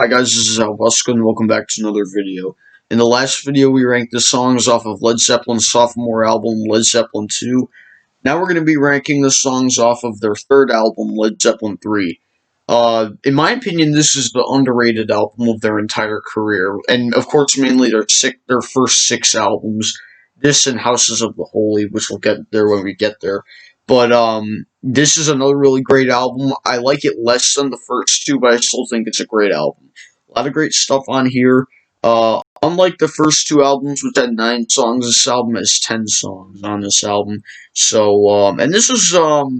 Hi guys, this is Albusco and welcome back to another video. In the last video we ranked the songs off of Led Zeppelin's sophomore album, Led Zeppelin II. Now we're going to be ranking the songs off of their third album, Led Zeppelin III. In my opinion, this is the underrated album of their entire career, and of course mainly their first six albums, this and Houses of the Holy, which we'll get there when we get there. But this is another really great album. I like it less than the first two, but I still think it's a great album. A lot of great stuff on here. Unlike the first two albums, which had 9 songs, this album has 10 songs on this album. So, and this is not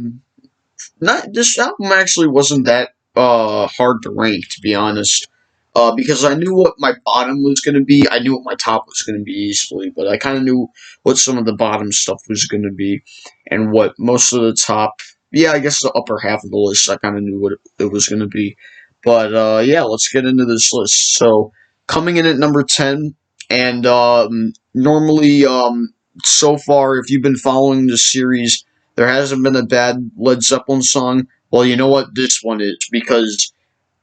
this album actually wasn't that hard to rank, to be honest. Because I knew what my bottom was going to be. I knew what my top was going to be easily, but I kind of knew what some of the bottom stuff was going to be, and what most of the top, yeah, I guess the upper half of the list, I kind of knew what it was going to be. But, yeah, let's get into this list. So, coming in at number 10, and normally, so far, if you've been following this series, there hasn't been a bad Led Zeppelin song. Well, you know what? This one is, because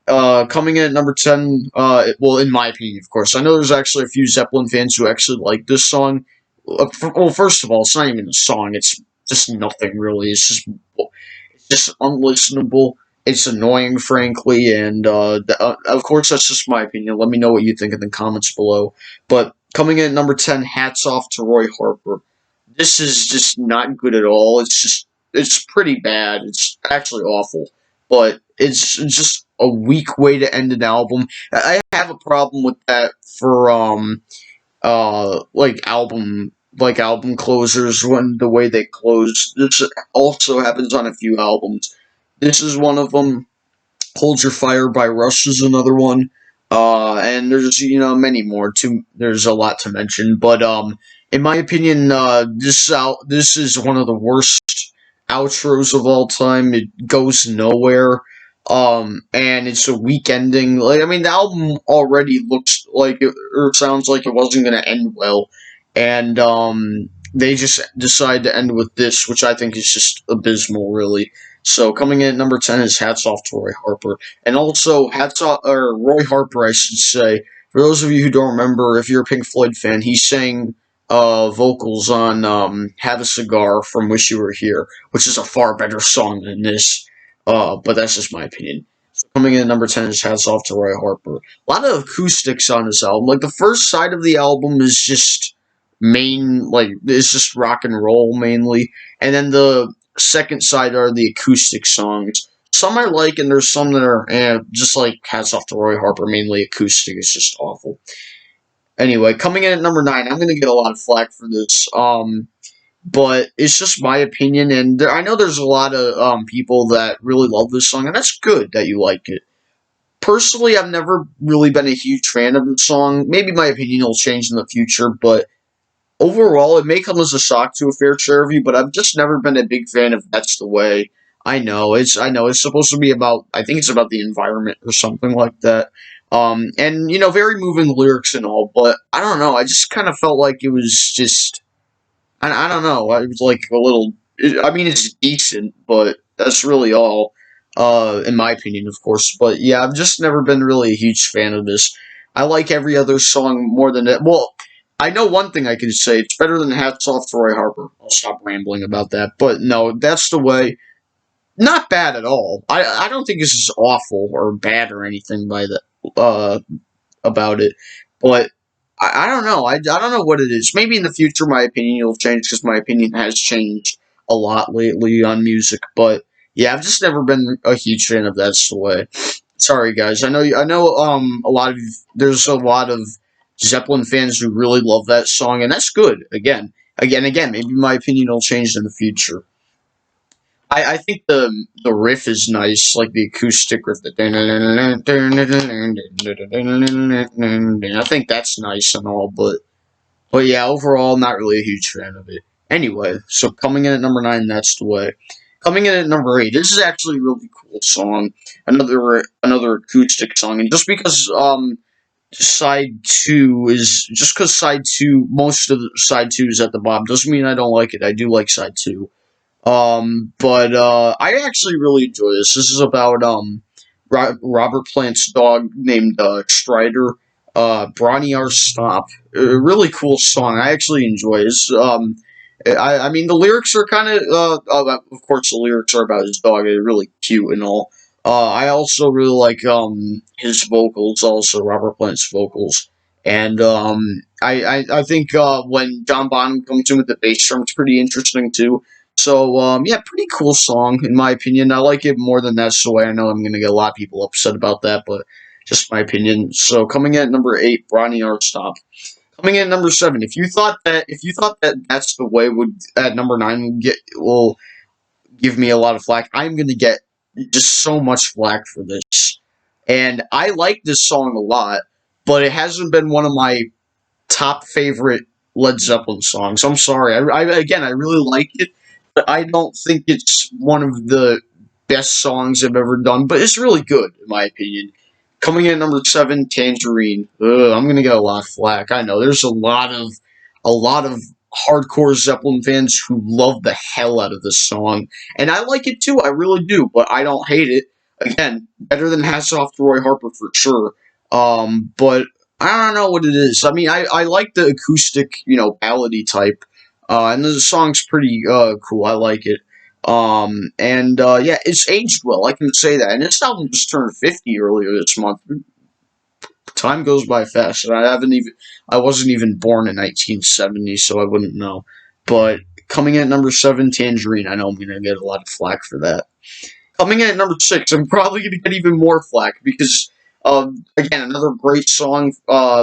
coming in at number 10, well, in my opinion, of course. I know there's actually a few Zeppelin fans who actually like this song. Well, first of all, it's not even a song. It's just nothing, really. It's just unlistenable. It's annoying, frankly, and of course, that's just my opinion. Let me know what you think in the comments below. But coming in at number 10, hats off to Roy Harper. This is just not good at all. It's pretty bad. It's actually awful. But it's just a weak way to end an album. I have a problem with that for album closers, when the way they close. This also happens on a few albums. This is one of them. Hold Your Fire by Rush is another one. And there's many more too. There's a lot to mention, but in my opinion, this is one of the worst outros of all time. It goes nowhere. And it's a weak ending. Like, I mean, the album already looks like it, or sounds like it wasn't going to end well, and they just decide to end with this, which I think is just abysmal, really. So coming in at number 10 is hats off to Roy Harper, and also hats off, or Roy Harper, I should say. For those of you who don't remember, if you're a Pink Floyd fan, he sang vocals on "Have a Cigar" from "Wish You Were Here," which is a far better song than this. But that's just my opinion. So coming in at number 10 is hats off to Roy Harper. A lot of acoustics on this album. Like, the first side of the album is just it's just rock and roll mainly. And then the second side are the acoustic songs. Some I like, and there's some that are, just like hats off to Roy Harper, mainly acoustic. It's just awful. Anyway, coming in at number 9, I'm going to get a lot of flack for this. But it's just my opinion, and I know there's a lot of people that really love this song, and that's good that you like it. Personally, I've never really been a huge fan of the song. Maybe my opinion will change in the future, but overall, it may come as a shock to a fair share of you, but I've just never been a big fan of That's the Way. I know it's supposed to be about, I think it's about the environment or something like that. And, very moving lyrics and all, but I don't know, I just kind of felt like it was just, I don't know. I was like a little. I mean, it's decent, but that's really all, in my opinion, of course. But yeah, I've just never been really a huge fan of this. I like every other song more than that. Well, I know one thing I can say: it's better than "Hats Off to Roy Harper." I'll stop rambling about that. But no, That's the Way. Not bad at all. I don't think this is awful or bad or anything by the about it, but. I don't know. I don't know what it is. Maybe in the future my opinion will change, because my opinion has changed a lot lately on music. But yeah, I've just never been a huge fan of That's the Way. Sorry, guys. I know. There's a lot of Zeppelin fans who really love that song, and that's good. Again. Maybe my opinion will change in the future. I think the riff is nice, like the acoustic riff. I think that's nice and all, but yeah, overall, not really a huge fan of it. Anyway, so coming in at number 9, That's the Way. Coming in at number 8, this is actually a really cool song. Another acoustic song, and just because side 2, most of the side 2 is at the bottom, doesn't mean I don't like it. I do like side 2. But I actually really enjoy this. This is about Robert Plant's dog named Strider. Bronny R. Stomp. A really cool song. I actually enjoy it. I mean, the lyrics are kind of course, the lyrics are about his dog. They're really cute and all. I also really like his vocals, also Robert Plant's vocals. And I think when John Bonham comes in with the bass drum, it's pretty interesting too. So yeah, pretty cool song in my opinion. I like it more than That's the Way. I know I'm gonna get a lot of people upset about that, but just my opinion. So coming in at number 8, Bronny Art Stop. Coming in at number 7, if you thought that That's the Way would at number 9 will give me a lot of flack, I'm gonna get just so much flack for this. And I like this song a lot, but it hasn't been one of my top favorite Led Zeppelin songs. I'm sorry. Again, I really like it, but I don't think it's one of the best songs I've ever done. But it's really good, in my opinion. Coming in at number 7, Tangerine. I'm gonna get a lot of flack. I know there's a lot of hardcore Zeppelin fans who love the hell out of this song, and I like it too. I really do, but I don't hate it. Again, better than Hats Off to Roy Harper for sure. But I don't know what it is. I mean, I like the acoustic, ballady type, and the song's pretty cool. I like it. And yeah, it's aged well. I can say that. And this album just turned 50 earlier this month. Time goes by fast, and I wasn't even born in 1970, so I wouldn't know. But coming in at number 7, Tangerine. I know I'm gonna get a lot of flack for that. Coming in at number 6, I'm probably going to get even more flack because, again, another great song.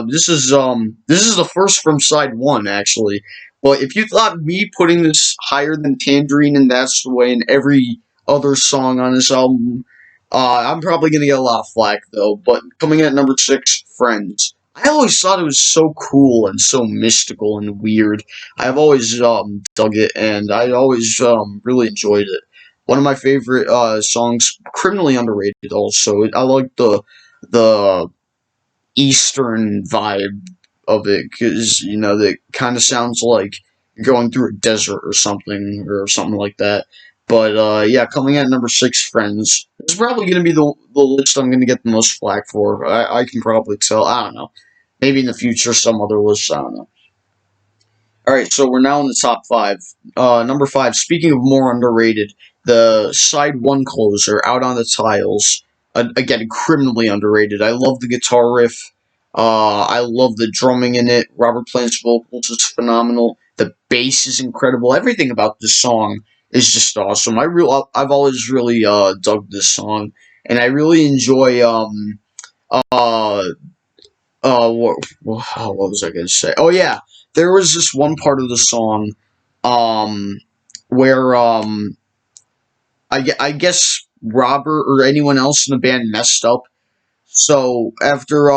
This is the first from side 1, actually. Well, if you thought me putting this higher than Tangerine and That's the Way and every other song on this album, I'm probably going to get a lot of flack, though. But coming in at number 6, Friends. I always thought it was so cool and so mystical and weird. I've always dug it, and I always really enjoyed it. One of my favorite songs, criminally underrated. Also, I like the Eastern vibe of it because that kind of sounds like going through a desert or something like that. But yeah, coming at number 6, Friends. It's probably going to be the list I'm going to get the most flack for. I can probably tell. I don't know. Maybe in the future, some other list. I don't know. All right, so we're now in the top 5. Number 5. Speaking of more underrated, the side 1 closer, Out on the Tiles. Again, criminally underrated. I love the guitar riff. I love the drumming in it. Robert Plant's vocals is phenomenal. The bass is incredible. Everything about this song is just awesome. I've always really dug this song, and I really enjoy uh what was I gonna say? Oh yeah, there was this one part of the song, um, where I guess Robert or anyone else in the band messed up. So after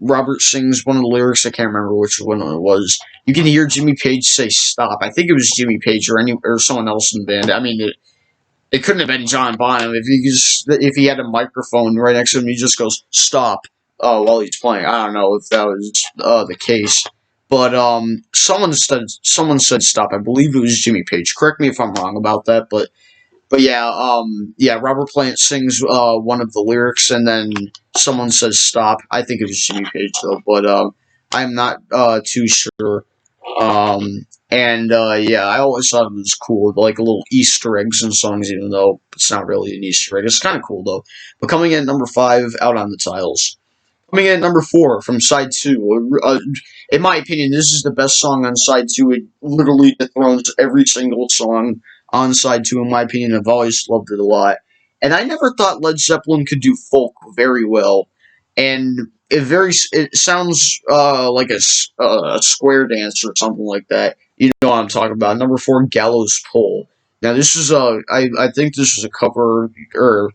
Robert sings one of the lyrics, I can't remember which one it was. You can hear Jimmy Page say "stop." I think it was Jimmy Page or someone else in the band. I mean, it couldn't have been John Bonham if he had a microphone right next to him. He just goes "stop" while he's playing. I don't know if that was the case, but someone said "stop." I believe it was Jimmy Page. Correct me if I'm wrong about that, but yeah, Robert Plant sings one of the lyrics, and then someone says "stop." I think it was Jimmy Page though, but I'm not too sure. And yeah, I always thought it was cool, like little Easter eggs in songs, even though it's not really an Easter egg. It's kind of cool though. But coming in at number 5, Out on the Tiles. Coming in at number 4 from side 2. In my opinion, this is the best song on side 2. It literally dethrones every single song on side 2. In my opinion, I've always loved it a lot. And I never thought Led Zeppelin could do folk very well. And it sounds like a square dance or something like that. You know what I'm talking about. Number 4, Gallows Pole. Now this is I think this is a cover or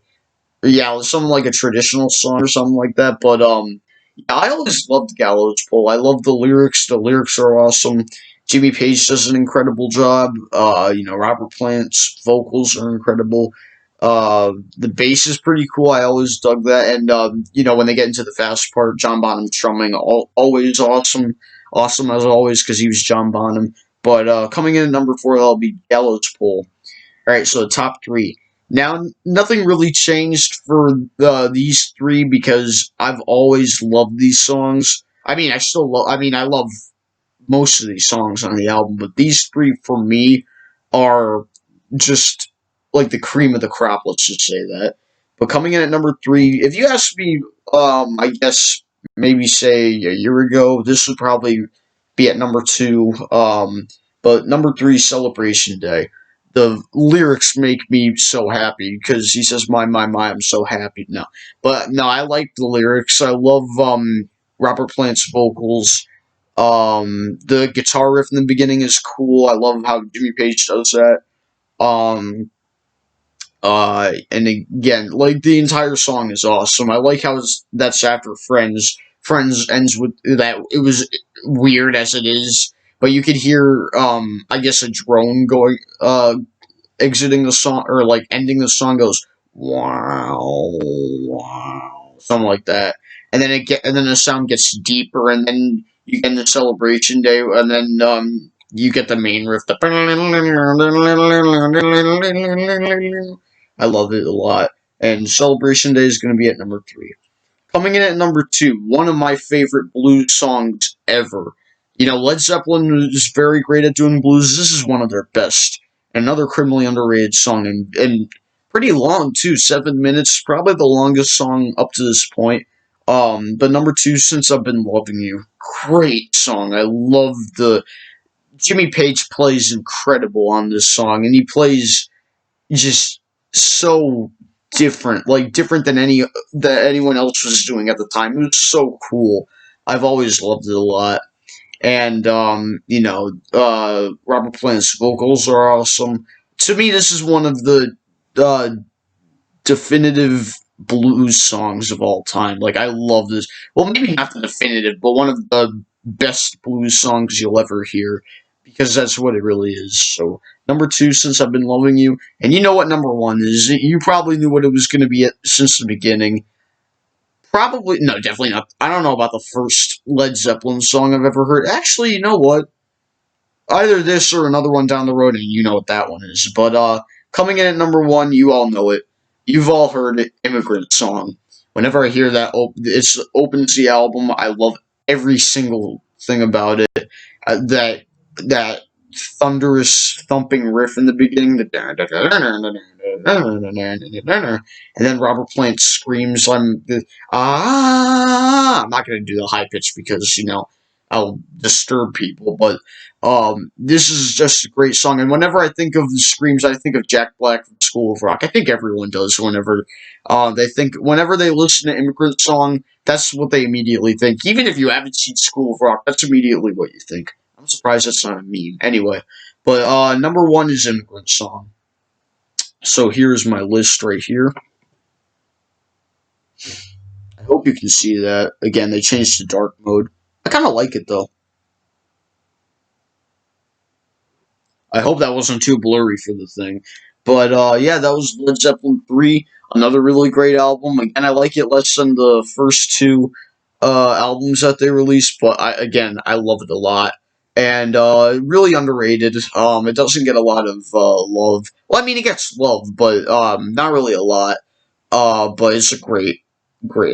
yeah, something like a traditional song or something like that. But yeah, I always loved Gallows Pole. I love the lyrics. The lyrics are awesome. Jimmy Page does an incredible job. Robert Plant's vocals are incredible. The bass is pretty cool. I always dug that. And when they get into the fast part, John Bonham's drumming always awesome, awesome as always because he was John Bonham. But coming in at number 4, that'll be Gallows Pole. All right, so the top 3. Now, nothing really changed for these three because I've always loved these songs. I mean, I still love. I mean, I love most of these songs on the album, but these three for me are just like the cream of the crop. Let's just say that. But coming in at number three, if you asked me, I guess maybe say a year ago, this would probably be at number two. But number three, Celebration Day. The lyrics make me so happy because he says, my, I'm so happy." No, but no, I like the lyrics. I love Robert Plant's vocals. The guitar riff in the beginning is cool. I love how Jimmy Page does that. Um, and again, like the entire song is awesome. I like how that's after Friends. Friends ends with that. It was weird as it is, but you could hear, I guess, a drone going, exiting the song or like ending the song goes wow, wow, something like that, and then and then the sound gets deeper, and then you get the Celebration Day, and then you get the main riff. I love it a lot, and Celebration Day is going to be at number three. Coming in at number two, one of my favorite blues songs ever. You know, Led Zeppelin is very great at doing blues. This is one of their best. Another criminally underrated song, and pretty long too. 7 minutes, probably the longest song up to this point. But number two, Since I've Been Loving You, great song. I love the Jimmy Page plays incredible on this song, and he plays just so different, like different than anyone else was doing at the time. It was so cool. I've always loved it a lot. And Robert Plant's vocals are awesome. To me, this is one of the uh, definitive blues songs of all time. Like, I love this. Well, maybe not the definitive, but one of the best blues songs you'll ever hear, because that's what it really is. So, number two, Since I've Been Loving You. And you know what number one is. You probably knew what it was going to be since the beginning. Probably, no, definitely not. I don't know about the first Led Zeppelin song I've ever heard. Actually, you know what? Either this or another one down the road, and you know what that one is. But coming in at number one, you all know it. You've all heard it, Immigrant Song. Whenever I hear that, it opens the album. I love every single thing about it. That thunderous thumping riff in the beginning, and then Robert Plant screams, I'm not going to do the high pitch because, I'll disturb people, but this is just a great song. And whenever I think of the screams, I think of Jack Black from School of Rock. I think everyone does whenever they listen to Immigrant Song, that's what they immediately think. Even if you haven't seen School of Rock, that's immediately what you think. I'm surprised that's not a meme. Anyway, but number one is Immigrant Song. So here's my list right here. I hope you can see that. Again, they changed to dark mode. I kind of like it, though. I hope that wasn't too blurry for the thing. But yeah, that was Led Zeppelin III. Another really great album. Again, I like it less than the first two albums that they released, but I love it a lot. And really underrated. It doesn't get a lot of love. Well, I mean, it gets love, but not really a lot. But it's a great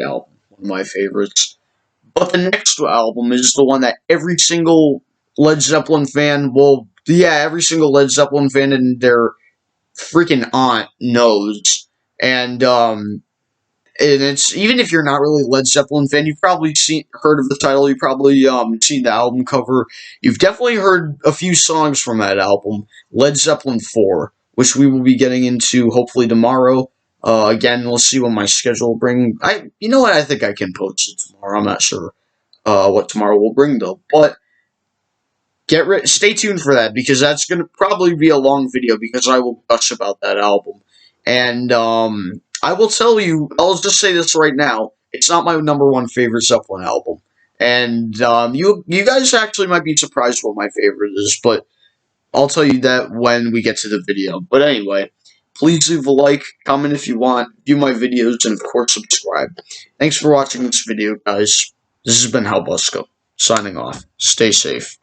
album. One of my favorites. But the next album is the one that every single Led Zeppelin fan, well, yeah, every single Led Zeppelin fan and their freaking aunt knows. And it's, even if you're not really a Led Zeppelin fan, you've probably heard of the title. You've probably seen the album cover. You've definitely heard a few songs from that album, Led Zeppelin IV, which we will be getting into hopefully tomorrow. Again, we'll see what my schedule will bring. You know what? I think I can post it tomorrow. I'm not sure what tomorrow will bring though, but stay tuned for that because that's going to probably be a long video because I will gush about that album. And I will tell you, I'll just say this right now, it's not my number one favorite Zeppelin album. And you guys actually might be surprised what my favorite is, but I'll tell you that when we get to the video. But anyway, please leave a like, comment if you want, view my videos, and of course subscribe. Thanks for watching this video, guys. This has been Halbuska, signing off. Stay safe.